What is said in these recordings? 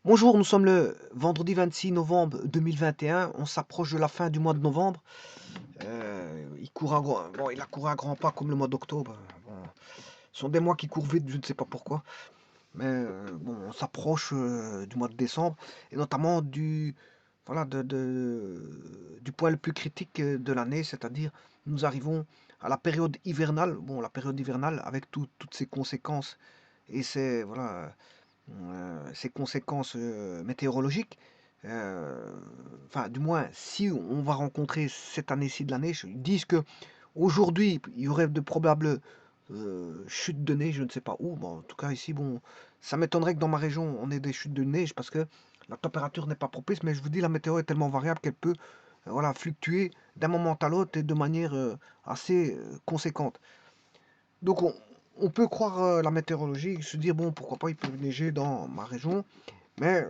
Bonjour, nous sommes le vendredi 26 novembre 2021. On s'approche de la fin du mois de novembre. Il a couru à grands pas comme le mois d'octobre. Bon, ce sont des mois qui courent vite, je ne sais pas pourquoi. Mais bon, on s'approche du mois de décembre et notamment du point le plus critique de l'année, c'est-à-dire nous arrivons à la période hivernale. Bon, la période hivernale avec toutes ses conséquences et ses conséquences météorologiques. Euh, enfin, du moins, si on va rencontrer cette année-ci de la neige, ils disent que aujourd'hui il y aurait de probables chutes de neige, je ne sais pas où. Bon, en tout cas, ici, bon, ça m'étonnerait que dans ma région on ait des chutes de neige parce que la température n'est pas propice. Mais je vous dis, la météo est tellement variable qu'elle peut voilà, fluctuer d'un moment à l'autre et de manière assez conséquente. Donc on peut croire la météorologie, se dire bon pourquoi pas il peut neiger dans ma région, mais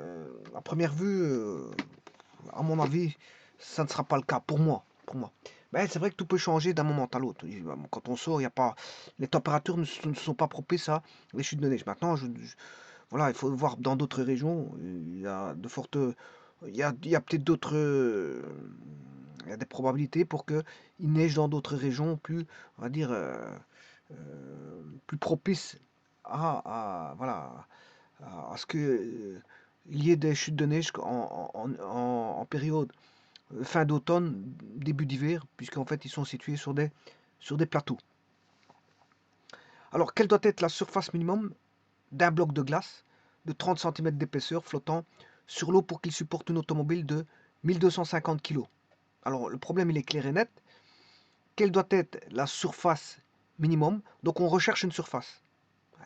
à première vue, à mon avis, ça ne sera pas le cas pour moi. Mais c'est vrai que tout peut changer d'un moment à l'autre. Quand on sort, il y a pas, les températures ne sont pas propices à les chutes de neige. Maintenant, voilà, il faut voir dans d'autres régions, il y a de fortes, il y a peut-être d'autres, il y a des probabilités pour que il neige dans d'autres régions plus, on va dire. Plus propice voilà, à ce que il y ait des chutes de neige en période fin d'automne, début d'hiver, puisqu'en fait ils sont situés sur des plateaux. Alors, quelle doit être la surface minimum d'un bloc de glace de 30 cm d'épaisseur flottant sur l'eau pour qu'il supporte une automobile de 1250 kg? Alors, le problème il est clair et net. Quelle doit être la surface minimum? Donc, on recherche une surface.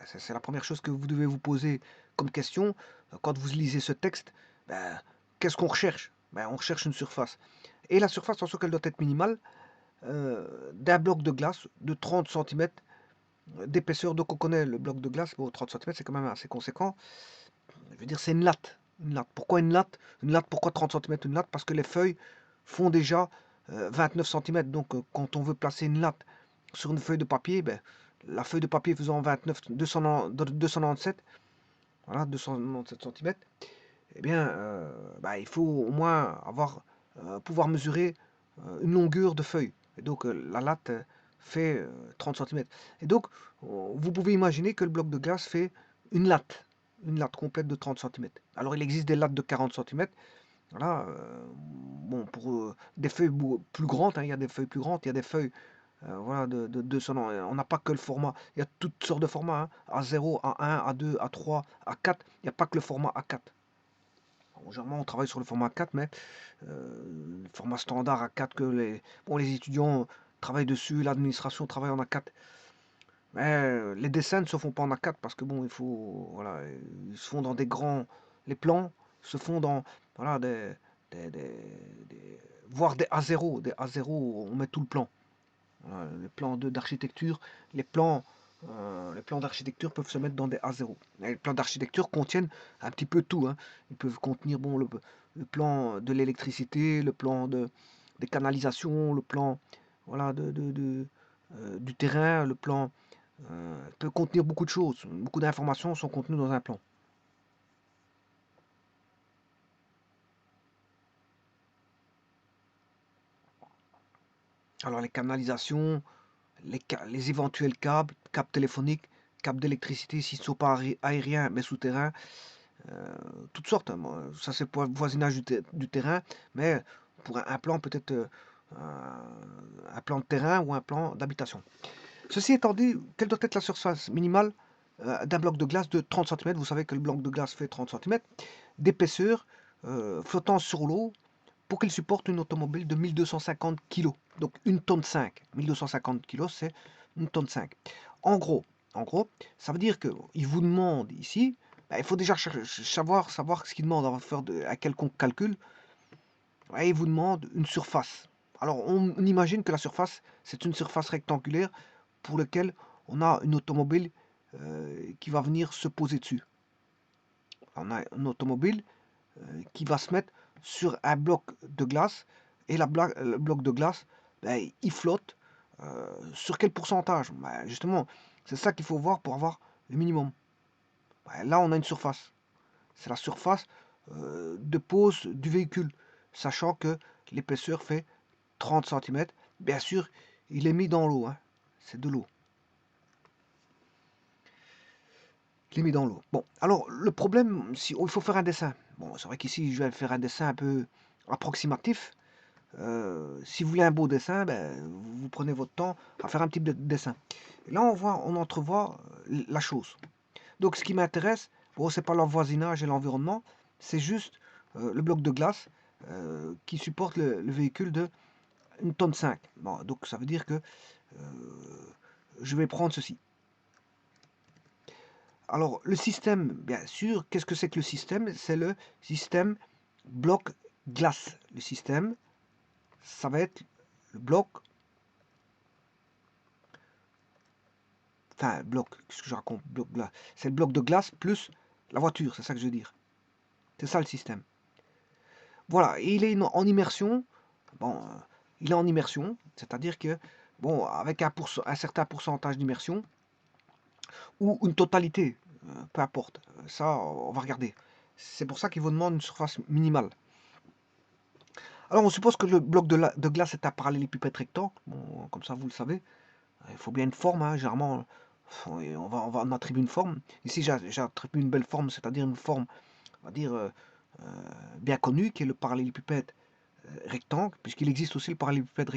C'est la première chose que vous devez vous poser comme question quand vous lisez ce texte. Ben, qu'est-ce qu'on recherche? Ben, on recherche une surface. Et la surface, attention qu'elle doit être minimale, d'un bloc de glace de 30 cm d'épaisseur. Donc on connaît le bloc de glace, bon, 30 cm c'est quand même assez conséquent. Je veux dire, c'est une latte. Une latte. Pourquoi une latte? Une latte, pourquoi 30 cm une latte? Parce que les feuilles font déjà 29 cm. Donc quand on veut placer une latte sur une feuille de papier, ben, la feuille de papier faisant 29, 297, voilà, 297 cm, eh bien, bah, il faut au moins pouvoir mesurer une longueur de feuille. Et donc, la latte fait 30 cm. Et donc, vous pouvez imaginer que le bloc de glace fait une latte, une latte complète de 30 cm. Alors, il existe des lattes de 40 cm. Voilà, bon, pour des feuilles plus grandes, hein, il y a des feuilles plus grandes, il y a des feuilles voilà, de 200 ans. On n'a pas que le format, il y a toutes sortes de formats, hein, A0, A1, A2, A3, A4. Il n'y a pas que le format A4. Bon, généralement, on travaille sur le format A4, mais le format standard A4 que les étudiants travaillent dessus, l'administration travaille en A4. Mais les dessins ne se font pas en A4 parce que bon, voilà, ils se font dans des grands, les plans se font dans, voilà, des, des- voire des A0 où on met tout le plan. Voilà, les plans d'architecture, les plans, les plans d'architecture peuvent se mettre dans des A0. Les plans d'architecture contiennent un petit peu tout, hein. Ils peuvent contenir bon, le plan de l'électricité, le plan des canalisations, le plan voilà, du terrain, le plan peut contenir beaucoup de choses. Beaucoup d'informations sont contenues dans un plan. Alors les canalisations, les éventuels câbles téléphoniques, câbles d'électricité, s'ils ne sont pas aériens mais souterrains, toutes sortes, hein. Ça c'est pour le voisinage du terrain, mais pour un plan peut-être un plan de terrain ou un plan d'habitation. Ceci étant dit, quelle doit être la surface minimale d'un bloc de glace de 30 cm? Vous savez que le bloc de glace fait 30 cm d'épaisseur, flottant sur l'eau, pour qu'il supporte une automobile de 1250 kg. Donc une tonne 5. 1250 kg, c'est une tonne 5. En gros, en gros, ça veut dire qu'il vous demande ici, bah, il faut déjà savoir ce qu'il demande avant de faire un quelconque calcul. Ouais, il vous demande une surface. Alors on imagine que la surface, c'est une surface rectangulaire pour laquelle on a une automobile qui va venir se poser dessus. On a une automobile qui va se mettre sur un bloc de glace et le bloc de glace, ben, il flotte sur quel pourcentage? Ben, justement, c'est ça qu'il faut voir pour avoir le minimum. Ben, là, on a une surface. c'est la surface de pose du véhicule, sachant que l'épaisseur fait 30 cm. Bien sûr, il est mis dans l'eau, hein. C'est de l'eau. Il est mis dans l'eau. Bon, alors le problème, si il faut faire un dessin. Bon, c'est vrai qu'ici, je vais faire un dessin un peu approximatif. Si vous voulez un beau dessin, ben, vous prenez votre temps à faire un petit dessin. Et là, on entrevoit la chose. Donc, ce qui m'intéresse, bon, c'est pas leur voisinage et l'environnement, c'est juste le bloc de glace qui supporte le véhicule de 1,5 tonne. Bon, donc, ça veut dire que je vais prendre ceci. Alors, le système, bien sûr, qu'est-ce que c'est que le système? C'est le système bloc glace. Le système, ça va être le bloc, enfin, bloc, qu'est-ce que je raconte? Bloc glace. C'est le bloc de glace plus la voiture, c'est ça que je veux dire. C'est ça le système. Voilà, et il est en immersion. Bon, il est en immersion, c'est-à-dire que, bon, avec un certain pourcentage d'immersion, ou une totalité, peu importe. Ça, on va regarder. C'est pour ça qu'il vous demande une surface minimale. Alors, on suppose que le bloc de glace est un parallélépipède rectangle. Bon, comme ça, vous le savez. Il faut bien une forme, hein. Généralement, on va en attribuer une forme. Ici, j'attribue une belle forme, c'est-à-dire une forme, on va dire, bien connue, qui est le parallélépipède rectangle, puisqu'il existe aussi le parallélépipède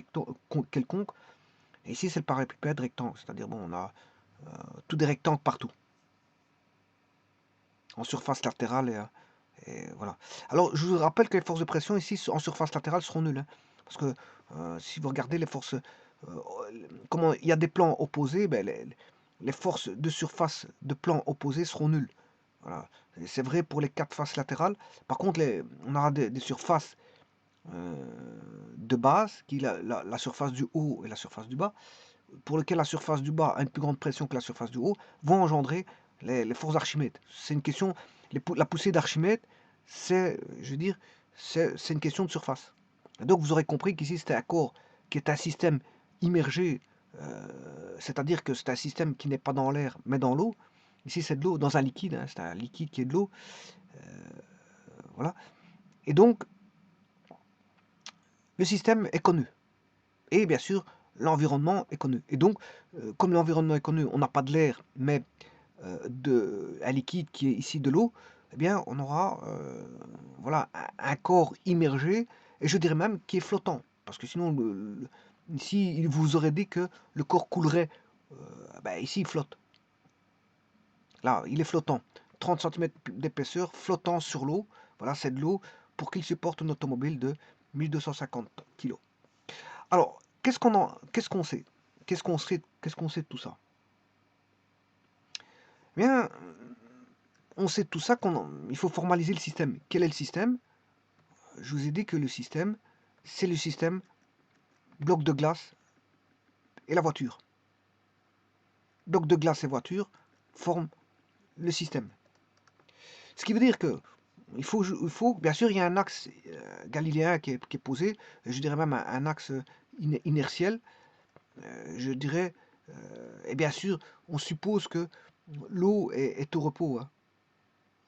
quelconque. Et ici, c'est le parallélépipède rectangle, c'est-à-dire, bon, on a tous des rectangles partout, en surface latérale et voilà. Alors, je vous rappelle que les forces de pression ici en surface latérale seront nulles, hein, parce que si vous regardez les forces, comment il y a des plans opposés, ben, les forces de surface de plans opposés seront nulles. Voilà. C'est vrai pour les 4 faces latérales. Par contre, on aura des surfaces de base, qui est la surface du haut et la surface du bas, pour lesquelles la surface du bas a une plus grande pression que la surface du haut, vont engendrer les forces d'Archimède. C'est une question, la poussée d'Archimède, c'est, je veux dire, c'est une question de surface. Et donc vous aurez compris qu'ici c'était un corps qui est un système immergé, c'est-à-dire que c'est un système qui n'est pas dans l'air mais dans l'eau. Ici c'est de l'eau dans un liquide, hein, c'est un liquide qui est de l'eau. Voilà. Et donc le système est connu. Et bien sûr, l'environnement est connu. Et donc, comme l'environnement est connu, on n'a pas de l'air, mais un liquide qui est ici de l'eau, eh bien, on aura voilà, un corps immergé, et je dirais même qui est flottant. Parce que sinon, ici, il vous aurait dit que le corps coulerait. Ben, ici, il flotte. Là, il est flottant. 30 cm d'épaisseur, flottant sur l'eau. Voilà, c'est de l'eau pour qu'il supporte une automobile de 1250 kg. Alors, qu'est-ce qu'on sait? Qu'est-ce qu'on sait de tout ça? Eh bien, on sait de tout ça il faut formaliser le système. Quel est le système? Je vous ai dit que le système, c'est le système bloc de glace et la voiture. Bloc de glace et voiture forment le système. Ce qui veut dire que bien sûr, il y a un axe galiléen qui est posé, je dirais même un axe inertiel, je dirais, et bien sûr, on suppose que l'eau est au repos, hein.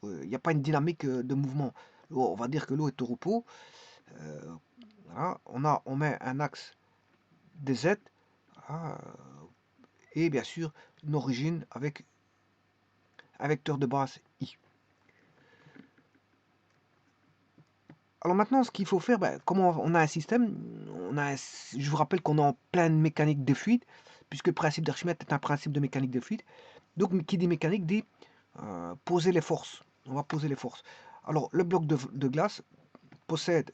Il n'y a pas une dynamique de mouvement. On va dire que l'eau est au repos. Voilà. On met un axe DZ, voilà, et bien sûr une origine avec un vecteur de base I. Alors maintenant, ce qu'il faut faire, ben, comment on a un système, je vous rappelle qu'on est en pleine mécanique des fluides, puisque le principe d'Archimède est un principe de mécanique des fluides. Donc, qui dit mécanique dit poser les forces. On va poser les forces. Alors, le bloc de glace possède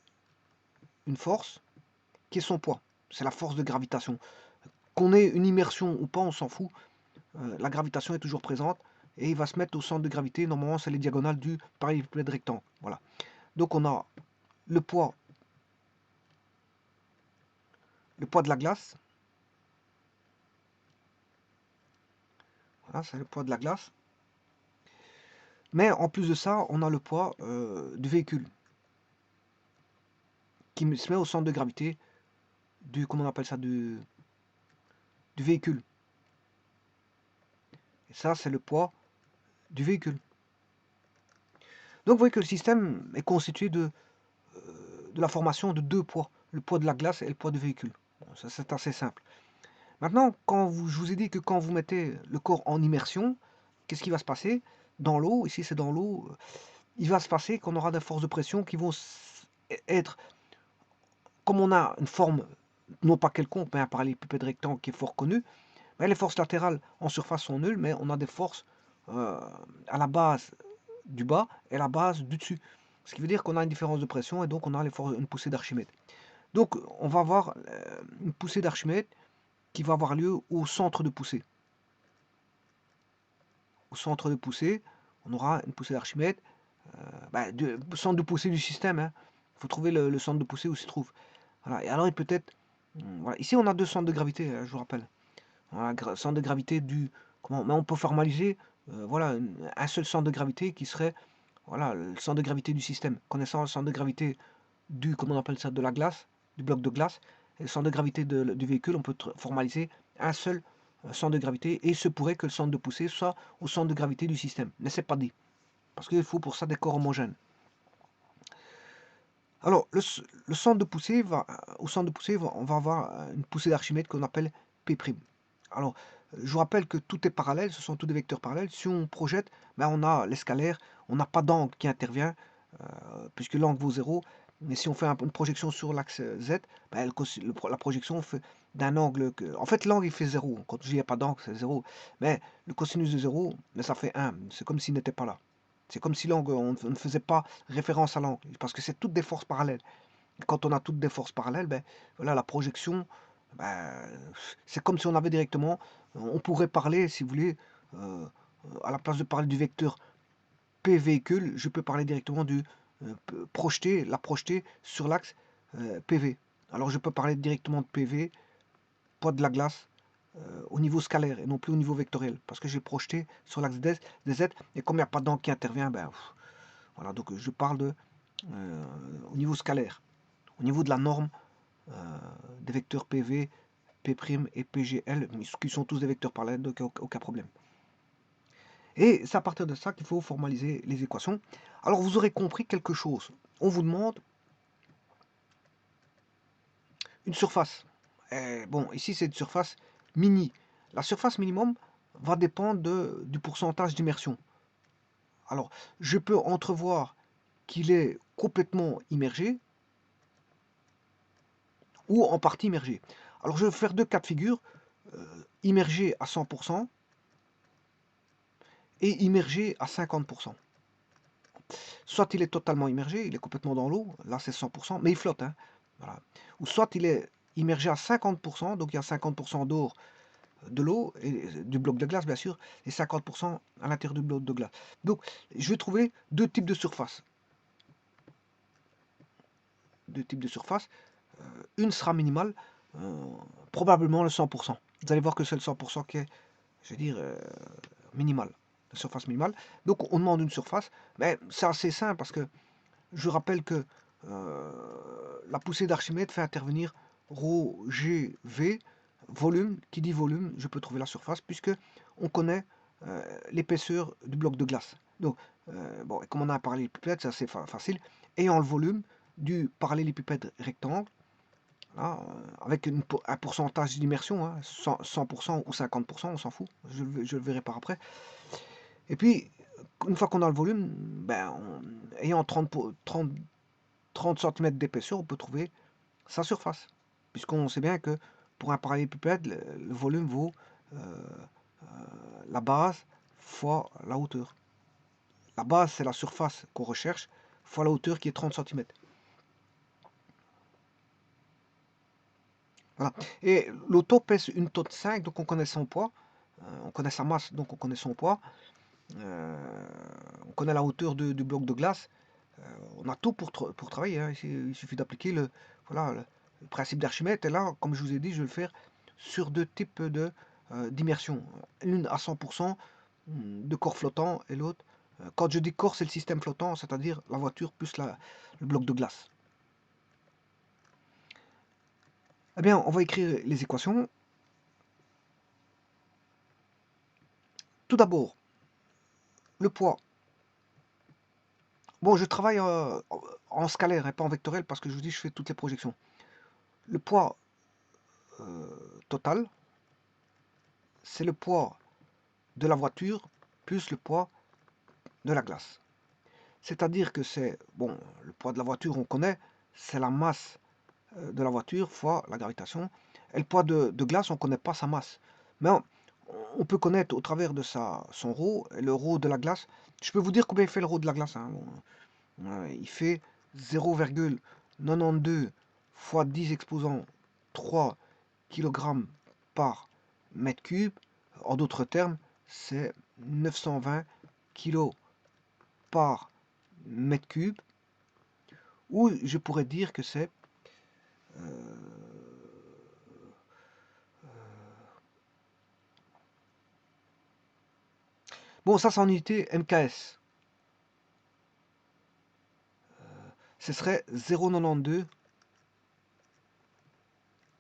une force qui est son poids. C'est la force de gravitation. Qu'on ait une immersion ou pas, on s'en fout. La gravitation est toujours présente et il va se mettre au centre de gravité. Normalement, c'est les diagonales du parallélépipède rectangle. Voilà. Donc, on a le poids de la glace. Voilà, c'est le poids de la glace. Mais en plus de ça, on a le poids du véhicule qui se met au centre de gravité comment on appelle ça, du véhicule. Et ça, c'est le poids du véhicule. Donc vous voyez que le système est constitué de la formation de deux poids, le poids de la glace et le poids du véhicule. Bon, ça c'est assez simple. Maintenant, je vous ai dit que quand vous mettez le corps en immersion, qu'est-ce qui va se passer? Dans l'eau, ici c'est dans l'eau, il va se passer qu'on aura des forces de pression qui vont être, comme on a une forme, non pas quelconque, mais un parallélépipède rectangle qui est fort connu, mais les forces latérales en surface sont nulles, mais on a des forces euh, à la base du bas et à la base du dessus. Ce qui veut dire qu'on a une différence de pression et donc on a une poussée d'Archimède. Donc on va avoir une poussée d'Archimède qui va avoir lieu au centre de poussée. Au centre de poussée, on aura une poussée d'Archimède, centre de poussée du système. Il faut trouver le centre de poussée où il se trouve. Voilà. Et alors il peut être... Voilà. Ici on a deux centres de gravité, je vous rappelle. Voilà, centre de gravité du... Mais on peut formaliser voilà, un seul centre de gravité qui serait voilà, le centre de gravité du système. Connaissant le centre de gravité comment on appelle ça, de la glace, du bloc de glace, et le centre de gravité du véhicule, on peut formaliser un seul centre de gravité, et il se pourrait que le centre de poussée soit au centre de gravité du système. Mais c'est pas dit, parce qu'il faut pour ça des corps homogènes. Alors, le centre de poussée au centre de poussée, on va avoir une poussée d'Archimède qu'on appelle P'. Alors, je vous rappelle que tout est parallèle, ce sont tous des vecteurs parallèles. Si on projette, ben on a l'escalaire, on n'a pas d'angle qui intervient, puisque l'angle vaut 0. Mais si on fait une projection sur l'axe Z, ben, la projection fait d'un angle que... En fait, l'angle, il fait 0. Quand je dis il n'y a pas d'angle, c'est 0. Mais le cosinus de 0, mais ça fait 1. C'est comme s'il n'était pas là. C'est comme si l'angle, on ne faisait pas référence à l'angle, parce que c'est toutes des forces parallèles. Et quand on a toutes des forces parallèles, ben, voilà, la projection, ben, c'est comme si on avait directement, on pourrait parler, si vous voulez, à la place de parler du vecteur P véhicule, je peux parler directement du la projeter sur l'axe PV. Alors je peux parler directement de PV, poids de la glace, au niveau scalaire et non plus au niveau vectoriel, parce que j'ai projeté sur l'axe des Z, et comme il n'y a pas d'angle qui intervient, ben, voilà, donc je parle au niveau scalaire, au niveau de la norme des vecteurs PV, P' et PGL, qui sont tous des vecteurs parallèles, donc aucun problème. Et c'est à partir de ça qu'il faut formaliser les équations. Alors vous aurez compris quelque chose. On vous demande une surface. Et bon, ici c'est une surface mini. La surface minimum va dépendre du pourcentage d'immersion. Alors, je peux entrevoir qu'il est complètement immergé ou en partie immergé. Alors, je vais faire deux cas de figure, immergé à 100% et immergé à 50%. Soit il est totalement immergé, il est complètement dans l'eau, là c'est 100%, mais il flotte. Hein, voilà. Ou soit il est immergé à 50%, donc il y a 50% d'eau de l'eau, et du bloc de glace bien sûr, et 50% à l'intérieur du bloc de glace. Donc je vais trouver deux types de surfaces. Deux types de surfaces. Une sera minimale, probablement le 100%. Vous allez voir que c'est le 100% qui est, je vais dire, minimal. La surface minimale. Donc on demande une surface, mais c'est assez simple parce que je rappelle que la poussée d'Archimède fait intervenir ρ, g, v, volume. Qui dit volume, je peux trouver la surface puisque on connaît l'épaisseur du bloc de glace. Donc, bon, et comme on a un parallélépipède, c'est assez facile. Ayant le volume du parallélépipède rectangle, là, avec un pourcentage d'immersion, hein, 100% ou 50%, on s'en fout, je le verrai par après. Et puis, une fois qu'on a le volume, ben, ayant 30 cm d'épaisseur, on peut trouver sa surface. Puisqu'on sait bien que pour un parallélépipède, le volume vaut la base fois la hauteur. La base, c'est la surface qu'on recherche, fois la hauteur qui est 30 cm. Voilà. Et l'auto pèse une tonne 5, donc on connaît son poids. On connaît sa masse, donc on connaît son poids. On connaît la hauteur du bloc de glace. On a tout pour travailler. Hein. Il suffit d'appliquer voilà, le principe d'Archimède. Et là, comme je vous ai dit, je vais le faire sur deux types d'immersion. L'une à 100% de corps flottant et l'autre. Quand je dis corps, c'est le système flottant, c'est-à-dire la voiture plus le bloc de glace. Eh bien, on va écrire les équations. Tout d'abord, le poids Bon, je travaille en scalaire et pas en vectoriel parce que je vous dis, je fais toutes les projections. Le poids total, c'est le poids de la voiture plus le poids de la glace. C'est-à-dire que c'est, bon, le poids de la voiture, on connaît, c'est la masse de la voiture fois la gravitation. Et le poids de glace, on ne connaît pas sa masse. Mais on peut connaître au travers de son ρ, et le ρ de la glace. Je peux vous dire combien il fait le ρ de la glace. Hein. Bon, il fait 0,92 fois 10 exposant 3 kg par mètre cube. En d'autres termes, c'est 920 kg par mètre cube. Ou je pourrais dire que c'est bon, ça c'est en unité MKS. Ce serait 0,92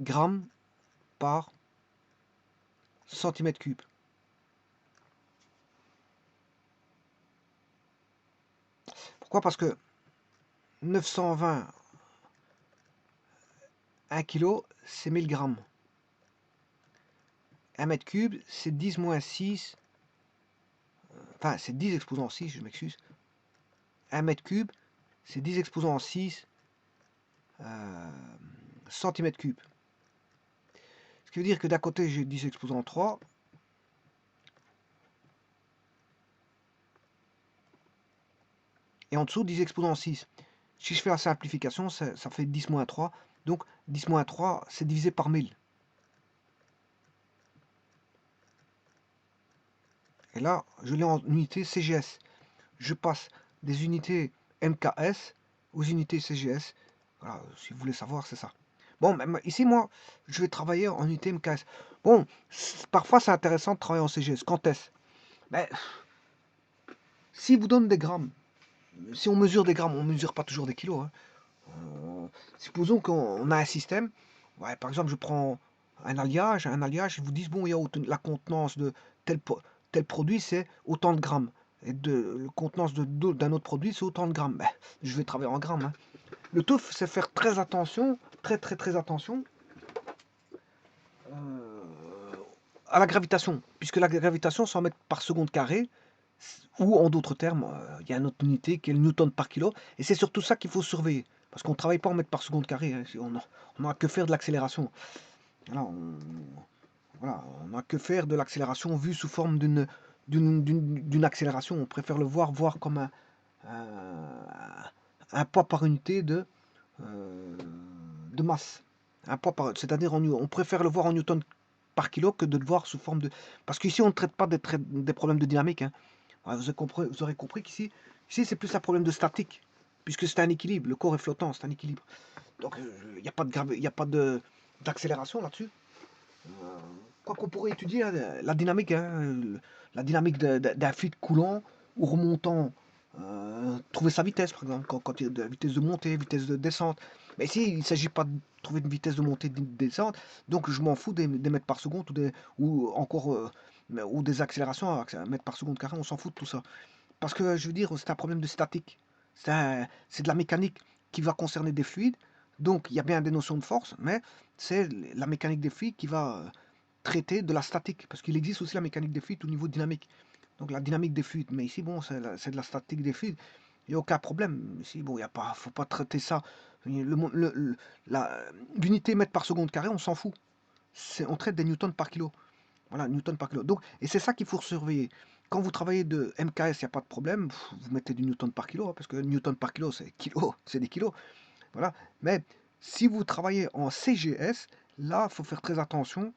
grammes par centimètre cube. Pourquoi? Parce que 920, 1 kg, c'est 1000 grammes. 1 mètre cube, c'est 10 moins 6, enfin c'est 10 exposant 6, je m'excuse. 1 mètre cube, c'est 10 exposant 6 centimètres cubes. Ce qui veut dire que d'un côté j'ai 10 exposant 3, et en dessous 10 exposant 6. Si je fais la simplification, ça fait 10 moins 3. Donc 10 moins 3, c'est divisé par 1000. Et là, je l'ai en unité CGS. Je passe des unités MKS aux unités CGS. Voilà, si vous voulez savoir, c'est ça. Bon, ici, moi, je vais travailler en unité MKS. Bon, parfois, c'est intéressant de travailler en CGS. Quand est-ce? Ben, si vous donne des grammes, si on mesure des grammes, on ne mesure pas toujours des kilos. Hein. Supposons qu'on a un système. Ouais, par exemple, je prends un alliage, ils vous disent, bon, il y a la contenance de tel produit, c'est autant de grammes. Et la contenance d'un autre produit, c'est autant de grammes. Ben, je vais travailler en grammes. Hein. Le tout, c'est faire très attention, très attention à la gravitation. Puisque la gravitation, 100 mètres par seconde carré, ou en d'autres termes, il y a une autre unité qui est le newton par kilo. Et c'est surtout ça qu'il faut surveiller. Parce qu'on ne travaille pas en mètres par seconde carré. Hein, on n'a que faire de l'accélération. Voilà, on n'a que faire de l'accélération vue sous forme d'une accélération. On préfère le voir comme un poids par unité de masse. C'est-à-dire on préfère le voir en newton par kilo que de le voir sous forme de... Parce qu'ici on ne traite pas des problèmes de dynamique. Hein. Vous aurez compris qu'ici c'est plus un problème de statique. Puisque c'est un équilibre. Le corps est flottant, c'est un équilibre. Donc il n'y a pas d'accélération là-dessus. Quoi qu'on pourrait étudier hein, la dynamique d'un fluide coulant ou remontant, trouver sa vitesse par exemple, quand il y a de la vitesse de montée, vitesse de descente. Mais ici, il ne s'agit pas de trouver une vitesse de montée et de descente, donc je m'en fous des mètres par seconde ou encore ou des accélérations à mètres par seconde carré, on s'en fout de tout ça. Parce que je veux dire, c'est un problème de statique, c'est de la mécanique qui va concerner des fluides, donc il y a bien des notions de force, mais c'est la mécanique des fluides qui va traiter de la statique, parce qu'il existe aussi la mécanique des fluides au niveau dynamique. Donc la dynamique des fluides, mais ici, bon, c'est de la statique des fluides. Il n'y a aucun problème. Ici, bon, il y a pas, faut pas traiter ça. L'unité mètre par seconde carré, on s'en fout. On traite des newtons par kilo. Voilà, newton par kilo. Donc, et c'est ça qu'il faut surveiller. Quand vous travaillez de MKS, il n'y a pas de problème. Vous mettez du newton par kilo, hein, parce que newton par kilo, c'est kilo, c'est des kilos. Voilà. Mais si vous travaillez en CGS, là, il faut faire très attention.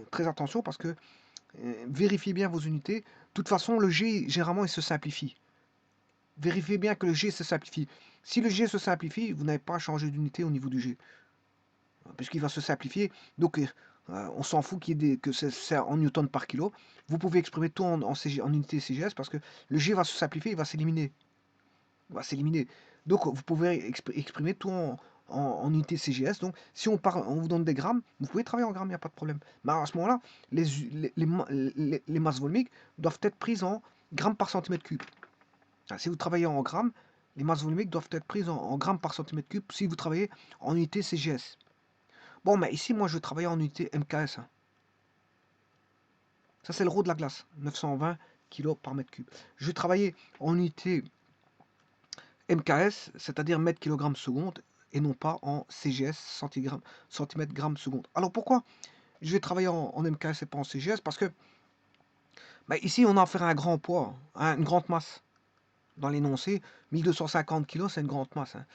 Très attention parce que vérifiez bien vos unités. De toute façon, le G, généralement, il se simplifie. Vérifiez bien que le G se simplifie. Si le G se simplifie, vous n'avez pas à changer d'unité au niveau du G. Puisqu'il va se simplifier. Donc, on s'en fout que c'est en newton par kilo. Vous pouvez exprimer tout en unité CGS parce que le G va se simplifier, il va s'éliminer. Donc, vous pouvez exprimer tout en unité CGS. Donc, si on vous donne des grammes, vous pouvez travailler en grammes, il n'y a pas de problème. Mais à ce moment-là, les masses volumiques doivent être prises en grammes par centimètre cube. Enfin, si vous travaillez en grammes, les masses volumiques doivent être prises en grammes par centimètre cube si vous travaillez en unité CGS. Bon, mais ici, moi, je travaille en unité MKS. Hein. Ça, c'est le rho de la glace, 920 kg par mètre cube. Je vais travailler en unité MKS, c'est-à-dire mètre kilogramme seconde, et non pas en CGS, centimètre gramme seconde. Alors pourquoi je vais travailler en MKS et pas en CGS? Parce que bah, ici, on a affaire à un grand poids, hein, une grande masse. Dans l'énoncé, 1250 kg, c'est une grande masse. Hein.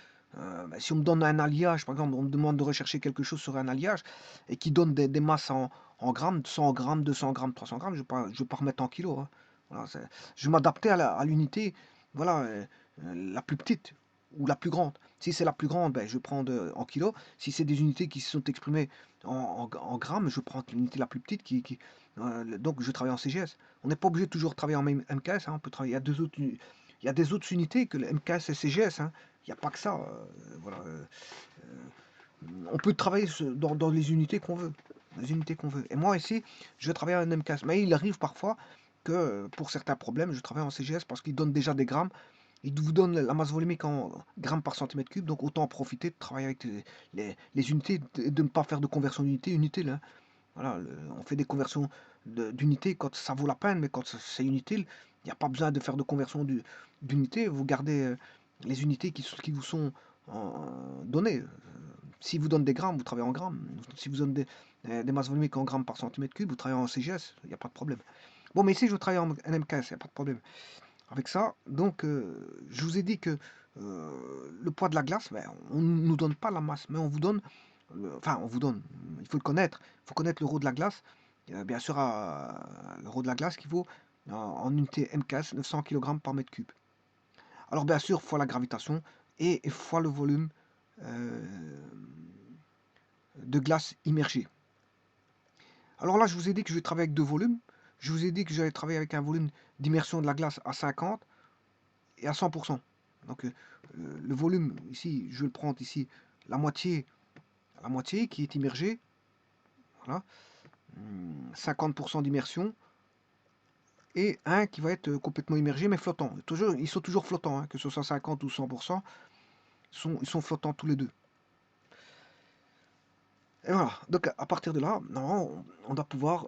Bah, si on me donne un alliage, par exemple, on me demande de rechercher quelque chose sur un alliage et qui donne des masses en grammes, 100 grammes, 200 grammes, 300 grammes, je ne vais pas remettre en kilos. Hein. Voilà, je vais m'adapter à l'unité, voilà, la plus petite ou la plus grande. Si c'est la plus grande, ben, je prends en kilos. Si c'est des unités qui se sont exprimées en grammes, je prends l'unité la plus petite. Donc je travaille en CGS. On n'est pas obligé de toujours travailler en MKS. Hein, on peut travailler à il y a des autres unités que le MKS et CGS. Hein. Il n'y a pas que ça. Voilà, on peut travailler dans les unités qu'on veut. Les unités qu'on veut. Et moi ici, je travaille en MKS. Mais il arrive parfois que pour certains problèmes, je travaille en CGS parce qu'il donne déjà des grammes. Il vous donne la masse volumique en grammes par centimètre cube. Donc autant en profiter de travailler avec les unités et de ne pas faire de conversion d'unité inutile. Hein. Voilà, on fait des conversions d'unités quand ça vaut la peine, mais quand c'est inutile, il n'y a pas besoin de faire de conversion d'unités. Vous gardez les unités qui vous sont données. Si vous donne des grammes, vous travaillez en grammes. Si vous donne des masses volumiques en grammes par centimètre cube, vous travaillez en CGS, il n'y a pas de problème. Bon, mais ici, je travaille en NMKS, il n'y a pas de problème avec ça. Donc, je vous ai dit que le poids de la glace, ben, on ne nous donne pas la masse, mais on vous donne, enfin, on vous donne, il faut le connaître, il faut connaître le rho de la glace. Bien sûr, le rho de la glace qui vaut en unité MKS 900 kg par mètre cube. Alors, bien sûr, fois la gravitation et fois le volume de glace immergée. Alors là, je vous ai dit que je vais travailler avec deux volumes. Je vous ai dit que j'allais travailler avec un volume d'immersion de la glace à 50 et à 100%. Donc le volume, ici, je vais le prendre ici, la moitié qui est immergée. Voilà. 50% d'immersion. Et un qui va être complètement immergé mais flottant. Ils sont toujours flottants, hein, que ce soit 50 ou 100%. Ils sont flottants tous les deux. Et voilà, donc à partir de là, non, on doit pouvoir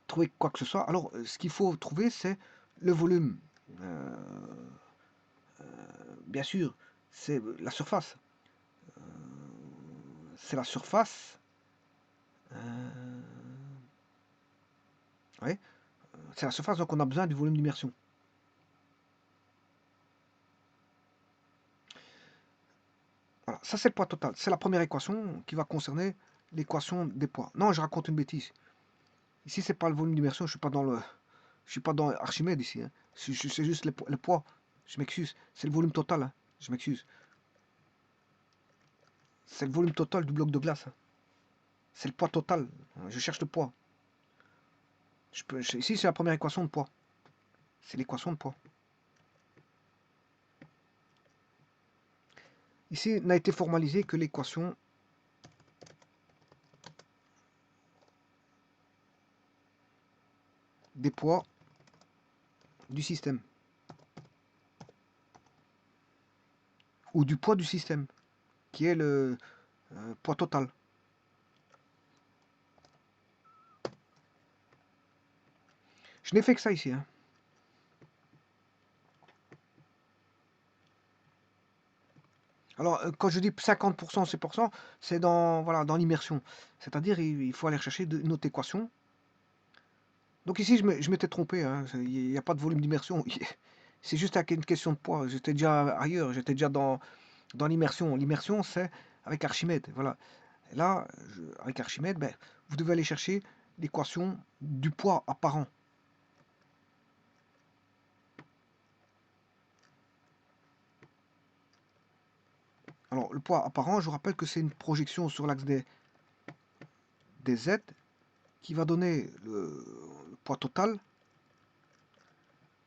trouver quoi que ce soit. Alors, ce qu'il faut trouver, c'est le volume. Bien sûr, c'est la surface. C'est la surface. Ouais, c'est la surface, donc on a besoin du volume d'immersion. Voilà, ça c'est le poids total. C'est la première équation qui va concerner l'équation des poids. Non, je raconte une bêtise. Ici, c'est pas le volume d'immersion, je suis pas dans Archimède ici. Hein. C'est juste le poids. Je m'excuse. C'est le volume total. Hein. Je m'excuse. C'est le volume total du bloc de glace. Hein. C'est le poids total. Je cherche le poids. Ici, c'est la première équation de poids. C'est l'équation de poids. Ici, n'a été formalisé que l'équation des poids du système. Ou du poids du système, qui est le poids total. Je n'ai fait que ça ici. Hein. Alors, quand je dis 50%, 6%, c'est dans, voilà, dans l'immersion. C'est-à-dire, il faut aller chercher une autre équation. Donc ici, je m'étais trompé. Hein. Il n'y a pas de volume d'immersion. C'est juste une question de poids. J'étais déjà ailleurs. J'étais déjà dans l'immersion. L'immersion, c'est avec Archimède. Voilà. Et là, avec Archimède, ben, vous devez aller chercher l'équation du poids apparent. Alors, le poids apparent, je vous rappelle que c'est une projection sur l'axe des Z qui va donner le poids total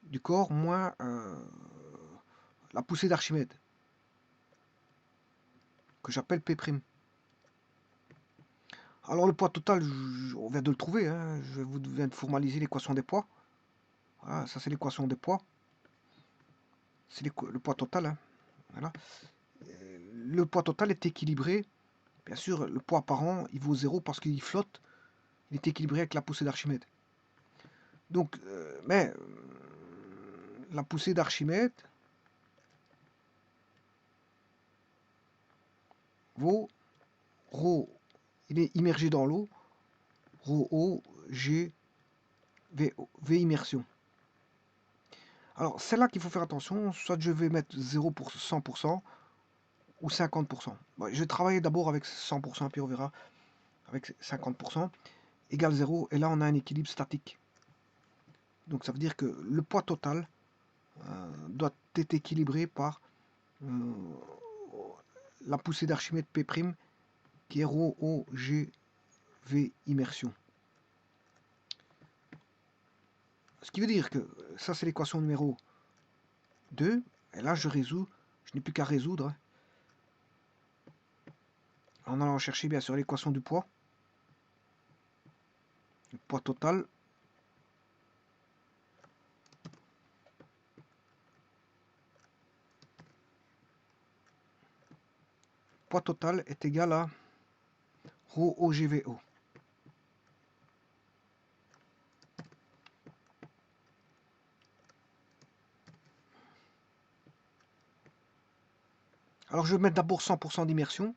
du corps moins la poussée d'Archimède, que j'appelle P'. Alors le poids total, on vient de le trouver, hein, je viens de formaliser l'équation des poids. Voilà, ça c'est l'équation des poids. c'est le poids total, hein. Voilà. Le poids total est équilibré. Bien sûr, le poids apparent, il vaut 0 parce qu'il flotte. Il est équilibré avec la poussée d'Archimède. Donc, mais la poussée d'Archimède vaut ρ, il est immergé dans l'eau, ρ O, G, V immersion. Alors, c'est là qu'il faut faire attention, soit je vais mettre 0 pour 100% ou 50%. Bon, je vais travailler d'abord avec 100%, puis on verra avec 50%, égale 0, et là on a un équilibre statique. Donc ça veut dire que le poids total doit être équilibré par la poussée d'Archimède P', qui est ρ O, G, V immersion. Ce qui veut dire que ça c'est l'équation numéro 2, et là je résous, je n'ai plus qu'à résoudre, en allant chercher bien sûr l'équation du poids. Le poids total est égal à ρ OGVO. Alors je vais mettre d'abord 100% d'immersion.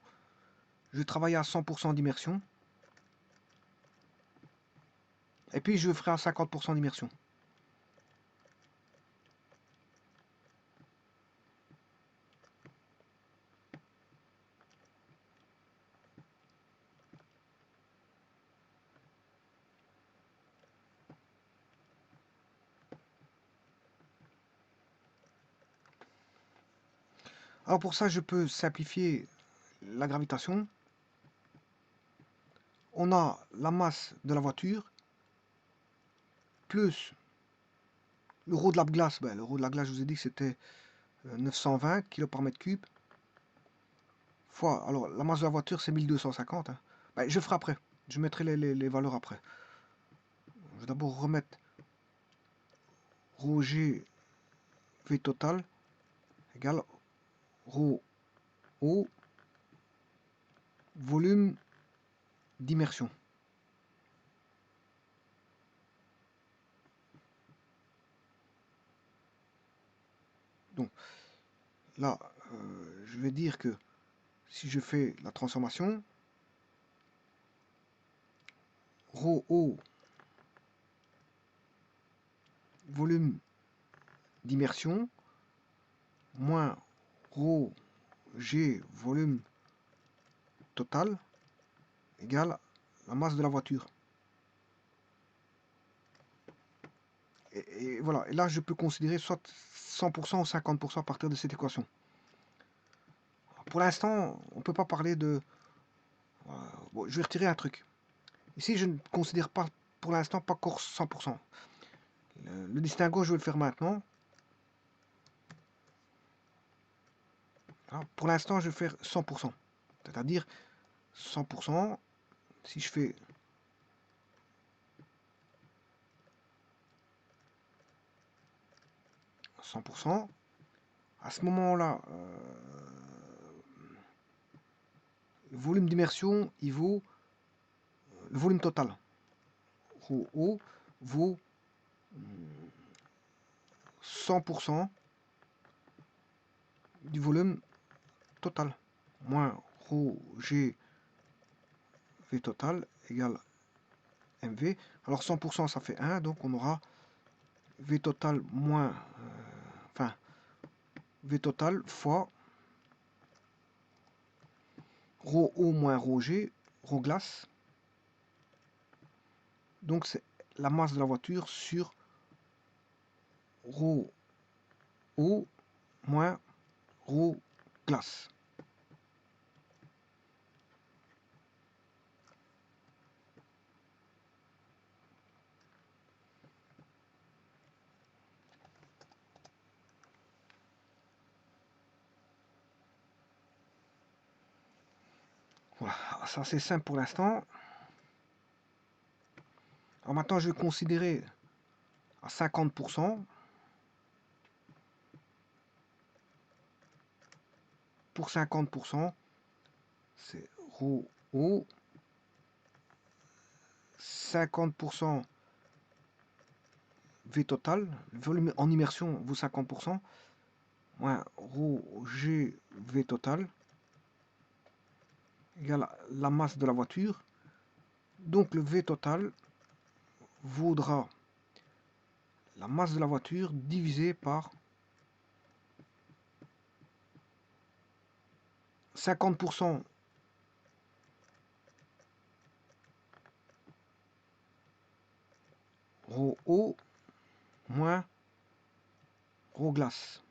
Je vais travailler à 100% d'immersion. Et puis je ferai à 50% d'immersion. Alors pour ça, je peux simplifier la gravitation. On a la masse de la voiture plus le rho de la glace. Ben, le rho de la glace, je vous ai dit que c'était 920 kg par mètre cube. Fois, alors la masse de la voiture, c'est 1250. Hein. Ben, je ferai après. Je mettrai les valeurs après. Je vais d'abord remettre rho G V total égale rho O volume d'immersion. Donc là, je vais dire que si je fais la transformation, ρ O volume d'immersion moins ρ G volume total égale la masse de la voiture. Et voilà, et là je peux considérer soit 100% ou 50% à partir de cette équation. Pour l'instant, on ne peut pas parler de... bon, je vais retirer un truc. Ici, je ne considère pas pour l'instant pas encore 100%. Le distinguo, je vais le faire maintenant. Alors, pour l'instant, je vais faire 100%. C'est-à-dire 100%, si je fais 100%, à ce moment-là, le volume d'immersion, il vaut le volume total. Rho O vaut 100% du volume total. Moins ρ G V total égale MV. Alors 100% ça fait 1, donc on aura V total moins... enfin, V total fois ρ O moins ρ G, ρ glace. Donc c'est la masse de la voiture sur ρ O moins ρ glace. Voilà, ça c'est simple pour l'instant. Alors maintenant je vais considérer à 50%. pour 50%, c'est ρ O, 50% V total, le volume en immersion vaut 50%, moins ρ G V total, égale la masse de la voiture. Donc le V total vaudra la masse de la voiture divisé par 50% ρ O moins ρ glace.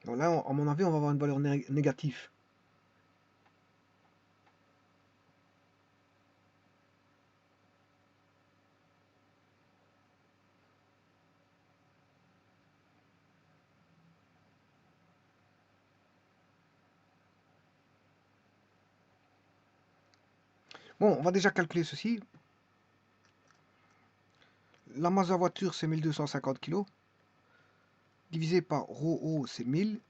Donc là, à mon avis, on va avoir une valeur négative. Bon, on va déjà calculer ceci. La masse de la voiture, c'est 1250 kg. Divisé par ρ O, c'est 1000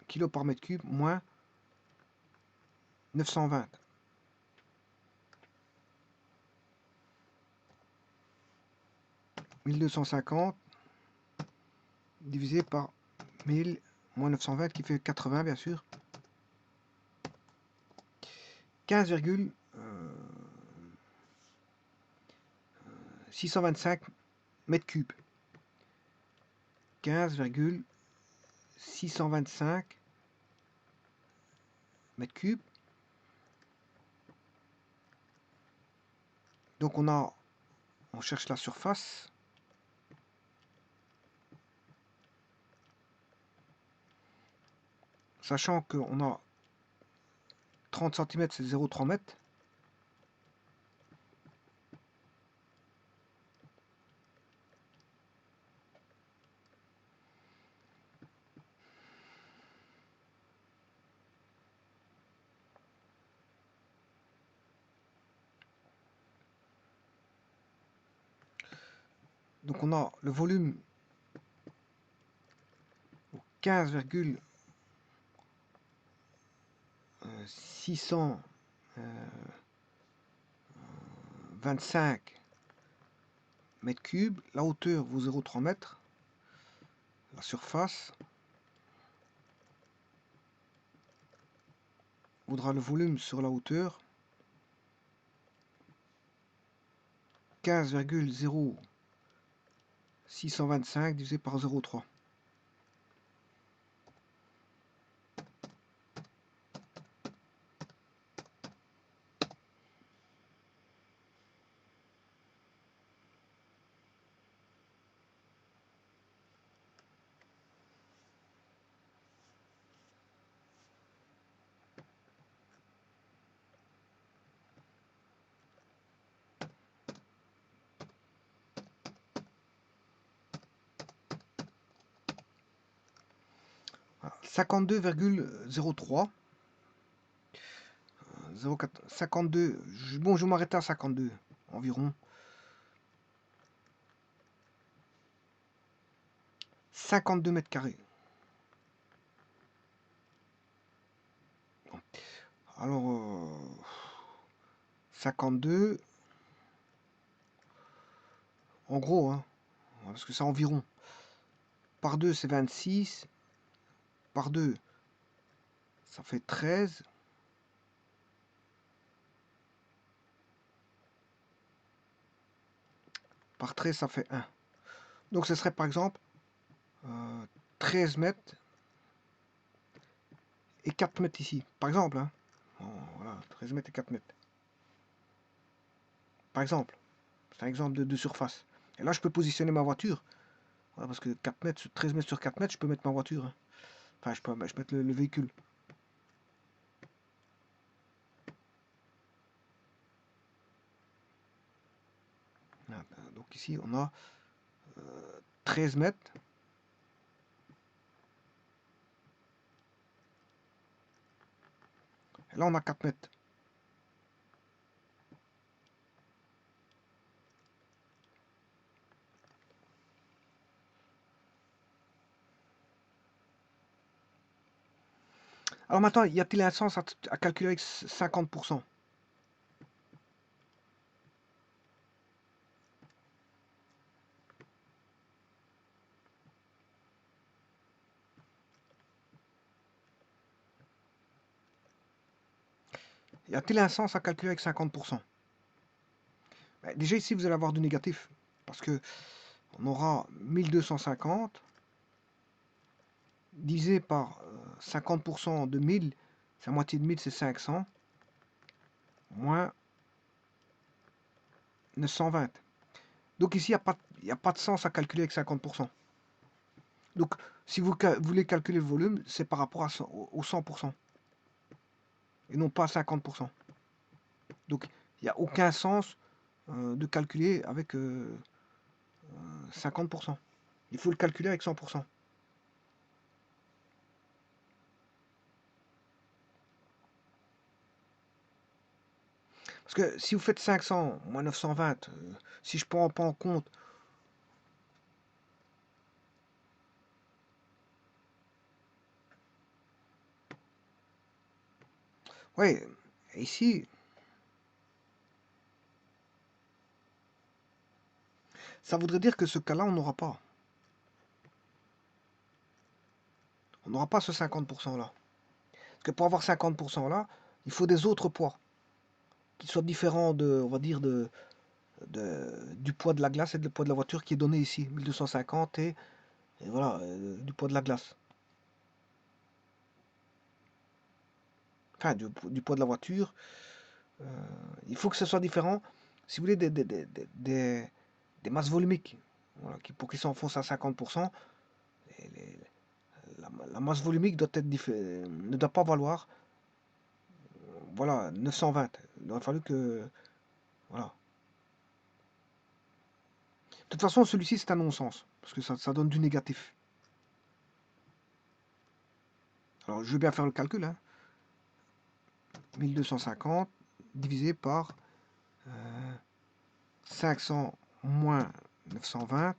kg par mètre cube, moins 920. « 1250 divisé par 1000 moins 920 qui fait 80 bien sûr. 15,625 mètres cubes. 15,625 mètres cubes. Donc on cherche la surface. Sachant qu'on a 30 cm, c'est 0,3 mètres. Donc on a le volume 15,625 mètres cubes. La hauteur vaut 0,3 mètres. La surface vaudra le volume sur la hauteur 15,0625 divisé par 0,3. Voilà. 52,03. 52. Bon, je vais m'arrêter à 52 environ. 52 mètres carrés. Alors, 52, en gros, hein, parce que c'est environ. Par 2, c'est 26. Par 2, ça fait 13. Par 13, ça fait 1. Donc ce serait par exemple 13 mètres et 4 mètres ici. Par exemple, hein. Bon, voilà, 13 mètres et 4 mètres. Par exemple, c'est un exemple de surface. Et là, je peux positionner ma voiture. Voilà, parce que 4 mètres, 13 mètres sur 4 mètres, je peux mettre ma voiture. Hein. Enfin, je peux mettre le véhicule. Voilà, donc ici, on a 13 mètres Là, on a 4 mètres. Alors maintenant, y a-t-il un sens à calculer avec 50%? Y a-t-il un sens à calculer avec 50%? Ben, déjà ici, vous allez avoir du négatif. Parce que on aura 1250 divisé par 50% de 1000, c'est la moitié de 1000, c'est 500, moins 920. Donc ici, il n'y a pas de sens à calculer avec 50%. Donc, si vous voulez calculer le volume, c'est par rapport au 100%, et non pas à 50%. Donc, il n'y a aucun sens de calculer avec 50%. Il faut le calculer avec 100%. Parce que si vous faites 500 moins 920, si je prends pas en compte... Oui, ici, ça voudrait dire que ce cas-là, on n'aura pas. On n'aura pas ce 50% là. Parce que pour avoir 50% là, il faut des autres poids qui soient différents de, on va dire, du poids de la glace et du poids de la voiture qui est donné ici, 1250 et voilà, du poids de la glace. Enfin, du poids de la voiture. Il faut que ce soit différent. Si vous voulez des masses volumiques, voilà, pour qu'ils s'enfoncent à 50%, les- les- la masse volumique doit être ne doit pas valoir voilà, 920. Il aurait fallu que... Voilà. De toute façon, celui-ci, c'est un non-sens, parce que ça donne du négatif. Alors, je vais bien faire le calcul. Hein. 1250 divisé par 500 moins 920.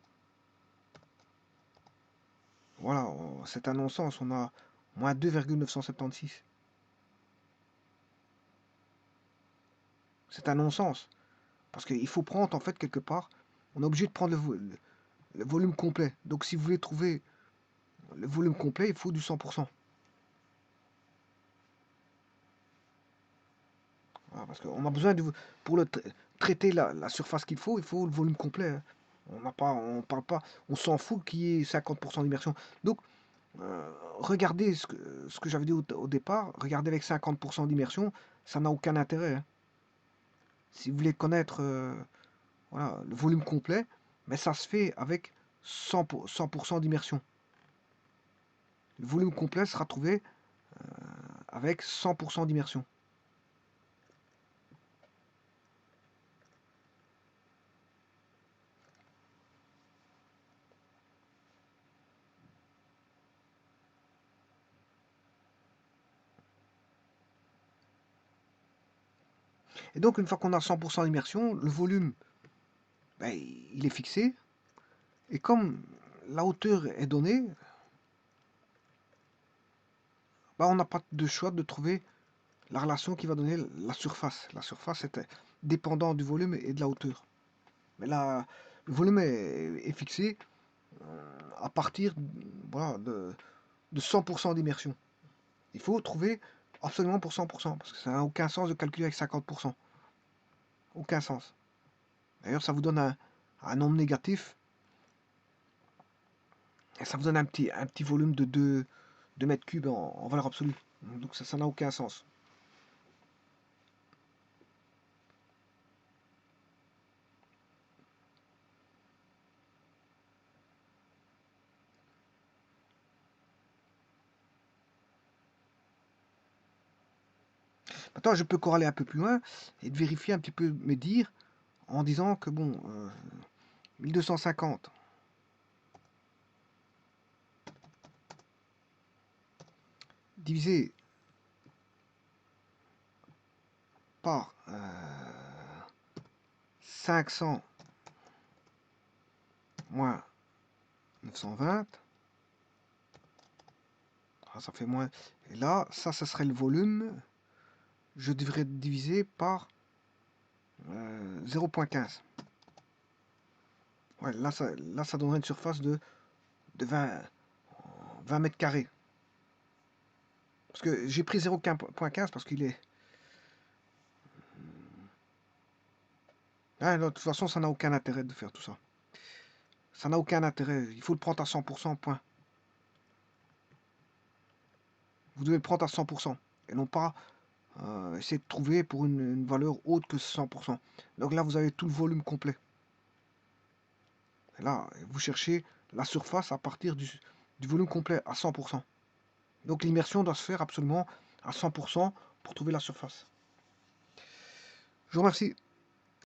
Voilà, c'est un non-sens. On a moins 2,976. C'est un non-sens. Parce qu'il faut prendre, en fait, quelque part, on est obligé de prendre le volume complet. Donc, si vous voulez trouver le volume complet, il faut du 100%. Voilà, parce qu'on a besoin pour traiter la surface qu'il faut, il faut le volume complet. Hein. On parle pas, on s'en fout qu'il y ait 50% d'immersion. Donc, regardez ce que j'avais dit au départ, regardez avec 50% d'immersion, ça n'a aucun intérêt. Hein. Si vous voulez connaître voilà, le volume complet, mais ça se fait avec 100% d'immersion. Le volume complet sera trouvé avec 100% d'immersion. Et donc, une fois qu'on a 100% d'immersion, le volume, ben, il est fixé. Et comme la hauteur est donnée, ben, on n'a pas de choix de trouver la relation qui va donner la surface. La surface est dépendant du volume et de la hauteur. Mais là, le volume est fixé à partir voilà, de 100% d'immersion. Il faut trouver absolument pour 100%, parce que ça n'a aucun sens de calculer avec 50%. Aucun sens. D'ailleurs, ça vous donne un nombre négatif, et ça vous donne un petit volume de 2 mètres cubes en valeur absolue. Donc ça n'a aucun sens. Maintenant, je peux corréler un peu plus loin et de vérifier un petit peu mes dires en disant que bon, 1250 divisé par 500 moins 920. Ah, ça fait moins. Et là, ça serait le volume. Je devrais diviser par 0,15. Ouais, là, ça donnerait une surface de 20 mètres carrés. Parce que j'ai pris 0,15 parce qu'il est... Ah, non, de toute façon, ça n'a aucun intérêt de faire tout ça. Ça n'a aucun intérêt. Il faut le prendre à 100%, point. Vous devez le prendre à 100%. Et non pas essayer de trouver pour une valeur autre que 100%. Donc là, vous avez tout le volume complet. Et là, vous cherchez la surface à partir du volume complet à 100%. Donc l'immersion doit se faire absolument à 100% pour trouver la surface. Je vous remercie.